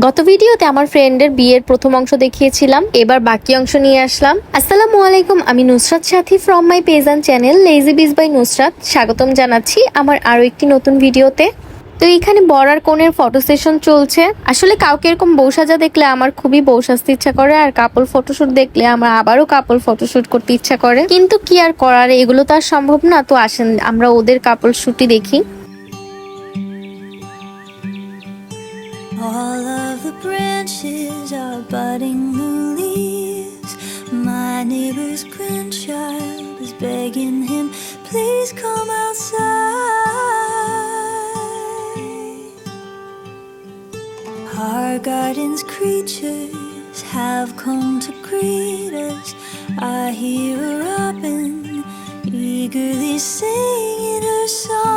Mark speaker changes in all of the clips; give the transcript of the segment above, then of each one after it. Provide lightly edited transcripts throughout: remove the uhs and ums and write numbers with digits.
Speaker 1: গত ভিডিওতে আমার ফ্রেন্ডের বিয়ের প্রথম অংশ দেখিয়েছিলাম, এবার বাকি অংশ নিয়ে আসলাম। আসসালামু আলাইকুম, আমি নুসরাত সাথী from my page and channel lazy বিজ বাই নুসরাত। স্বাগতম জানাচ্ছি আমার আরো একটি নতুন ভিডিওতে। তো এখানে বর আর কনের ফটো সেশন চলছে। আসলে কাউকে এরকম বউ সাজা দেখলে আমার খুবই বউ সাজতে ইচ্ছা করে, আর কাপল ফটোশুট দেখলে আমার আবারও কাপল ফটোশুট করতে ইচ্ছা করে, কিন্তু কি আর করার, এগুলো তো আর সম্ভব না। তো আসেন আমরা ওদের কাপল শুটই দেখি।
Speaker 2: All of the branches are budding new leaves. My neighbor's grandchild is begging him, please come outside. Our garden's creatures have come to greet us. I hear a robin eagerly singing her song.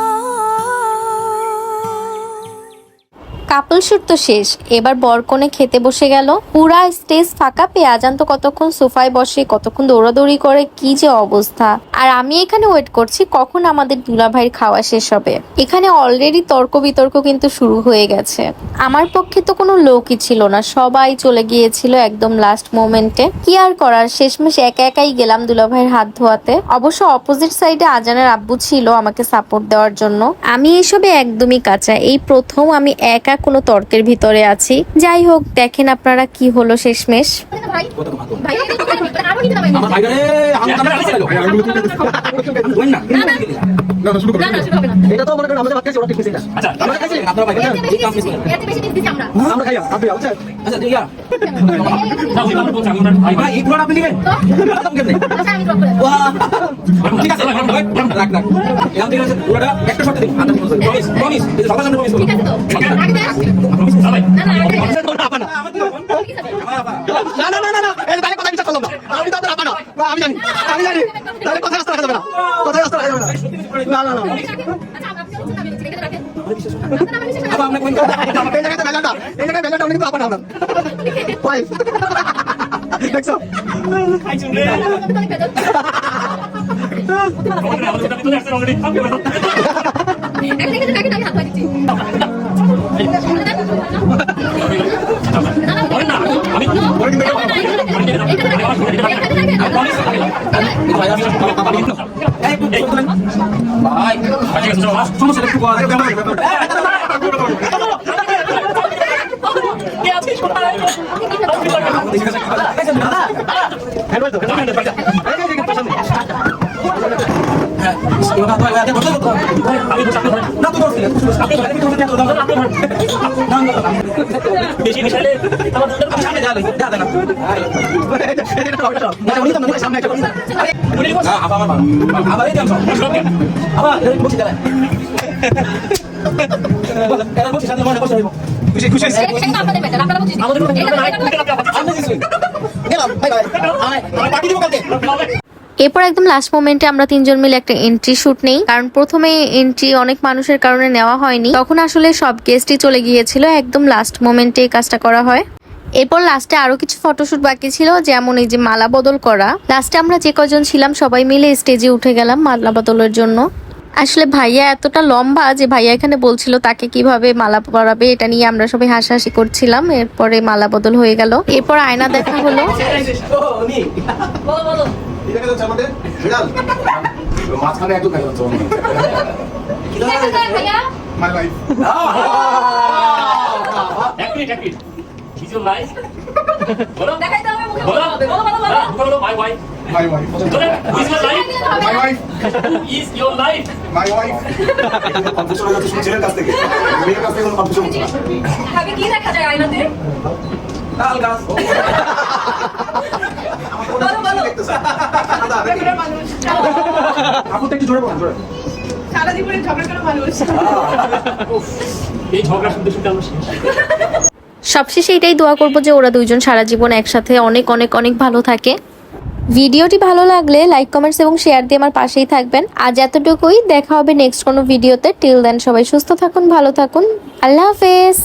Speaker 1: Couple shoot তো শেষ, এবার বরকনে খেতে বসে গেল। পুরা stage ফাঁকা পেয়ে আজান তো কতক্ষণ সোফায় বসে কতক্ষণ দৌড়াদৌড়ি করে, কি যে অবস্থা। আর আমি এখানে ওয়েট করছি কখন আমাদের দুলাভাইয়ের খাওয়া শেষ হবে। এখানে অলরেডি তর্ক বিতর্ক কিন্তু শুরু হয়ে গেছে। আমার পক্ষে তো কোনো লোকই ছিল না, সবাই চলে গিয়েছিল একদম লাস্ট মোমেন্টে। কি আর করার, শেষমেশ একা একাই গেলাম দুলাভাইয়ের হাত ধোয়াতে। অবশ্য অপোজিট সাইডে আজানের আব্বু ছিল আমাকে সাপোর্ট দেওয়ার জন্য। আমি এসবে একদমই কাঁচা, এই প্রথম আমি একা কোনো তর্কের ভিতরে আছি। যাই হোক, দেখেন আপনারা কি হলো শেষমেশ। এরপর একদম লাস্ট মোমেন্টে আমরা তিনজন মিলে একটা এন্ট্রি শুট নেই, কারণ প্রথমে এন্ট্রি অনেক মানুষের কারণে নেওয়া হয়নি, তখন আসলে সব গেস্টই চলে গিয়েছিল। একদম লাস্ট মোমেন্টে এই কাজটা করা হয়। এরপর লাস্টে আরো কিছু ফটোশুট বাকি ছিল, যেমন এই যে মালা বদল করা। লাস্টে আমরা যে কজন ছিলাম সবাই মিলে স্টেজে উঠে গেলাম মালা বদলের জন্য। আসলে ভাইয়া এতটা লম্বা যে ভাইয়া এখানে বলছিল তাকে কিভাবে মালা পরাবে, এটা নিয়ে আমরা সবাই হাসাহাসি করছিলাম। এরপরে মালা বদল হয়ে গেল, এরপর আয়না দেখা হলো।
Speaker 3: My wife. Who is your life? My wife. Who is your life? My wife. Confusion হয়ে যাচ্ছে ছেলের কাছ থেকে, মেয়ের কাছ থেকে কোনো কনফিউশন হচ্ছে না।
Speaker 4: ভাবে কি দেখা যায় আয়নাতে?
Speaker 3: তাল গাছ।
Speaker 4: বলো বলো। ঝগড়া মানুষ।
Speaker 3: আপু একটু জোরে বলুন, জোরে।
Speaker 4: সারা জীবনে ঝগড়া করা মানুষ।
Speaker 3: এই ঝগড়া শুনতে শুনতে আমরা শেষ।
Speaker 1: সবশেষে এটাই দোয়া করবো যে ওরা দুইজন সারা জীবন একসাথে অনেক অনেক অনেক ভালো থাকে। ভিডিওটি ভালো লাগলে লাইক, কমেন্টস এবং শেয়ার দিয়ে আমার পাশেই থাকবেন। আজ এতটুকুই, দেখা হবে নেক্সট কোনো ভিডিওতে। টিল দেন সবাই সুস্থ থাকুন, ভালো থাকুন, আল্লাহ হাফেজ।